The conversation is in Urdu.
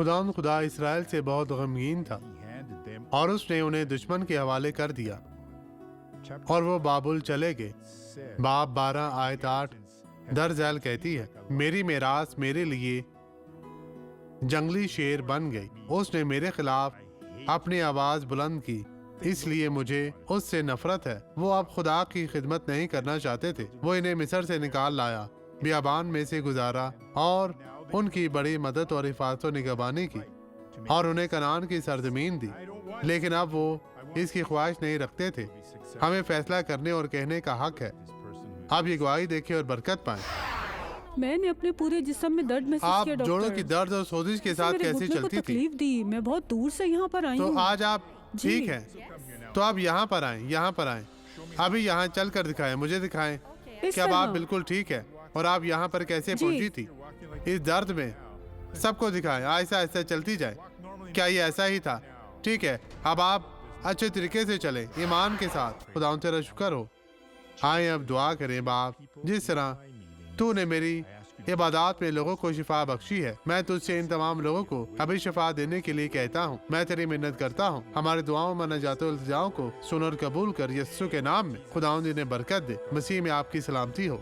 خداوند خدا اسرائیل سے بہت غمگین تھا اور اس نے انہیں دشمن کے حوالے کر دیا اور وہ بابل چلے گئے۔ باب 12 آیت 8 در ذیل کہتی ہے، میری میراث میرے لیے جنگلی شیر بن گئی، اس نے میرے خلاف اپنی آواز بلند کی، اس لیے مجھے اس سے نفرت ہے۔ وہ اب خدا کی خدمت نہیں کرنا چاہتے تھے۔ وہ انہیں مصر سے نکال لایا، بیابان میں سے گزارا اور ان کی بڑی مدد اور حفاظت و نگہبانی کی اور انہیں کنعان کی سرزمین دی، لیکن اب وہ اس کی خواہش نہیں رکھتے تھے۔ ہمیں فیصلہ کرنے اور کہنے کا حق ہے۔ آپ یہ گواہی دیکھیں اور برکت پائیں۔ میں نے اپنے پورے جسم میں درد محسوس آپ کیا ڈاکٹر۔ جوڑوں کی درد اور سوزش کے ساتھ کیسے چلتی تھی؟ تکلیف دی، میں بہت دور سے یہاں پر آئی تو ہوں۔ آج آپ ٹھیک ہیں؟ تو آپ یہاں پر آئیں، یہاں پر آئیں، ابھی یہاں چل کر دکھائیں، مجھے دکھائیں کہ اب آپ بالکل ٹھیک ہے اور آپ یہاں پر کیسے پہنچی تھی اس درد میں۔ سب کو دکھائیں، آہستہ آہستہ چلتی جائے۔ کیا یہ ایسا ہی تھا؟ ٹھیک ہے، اب آپ اچھے طریقے سے چلیں، ایمان کے ساتھ۔ خدا ان تیرا شکر ہو۔ آئیں اب دعا کریں۔ باپ، جس طرح تو نے میری عبادات میں لوگوں کو شفا بخشی ہے، میں تجھ سے ان تمام لوگوں کو ابھی شفا دینے کے لیے کہتا ہوں۔ میں تیری منت کرتا ہوں، ہماری دعاؤں میں نجات و التجاؤں کو سن اور قبول کر، یسوع کے نام میں۔ خداوند انہیں برکت دے۔ مسیح میں آپ کی سلامتی ہو۔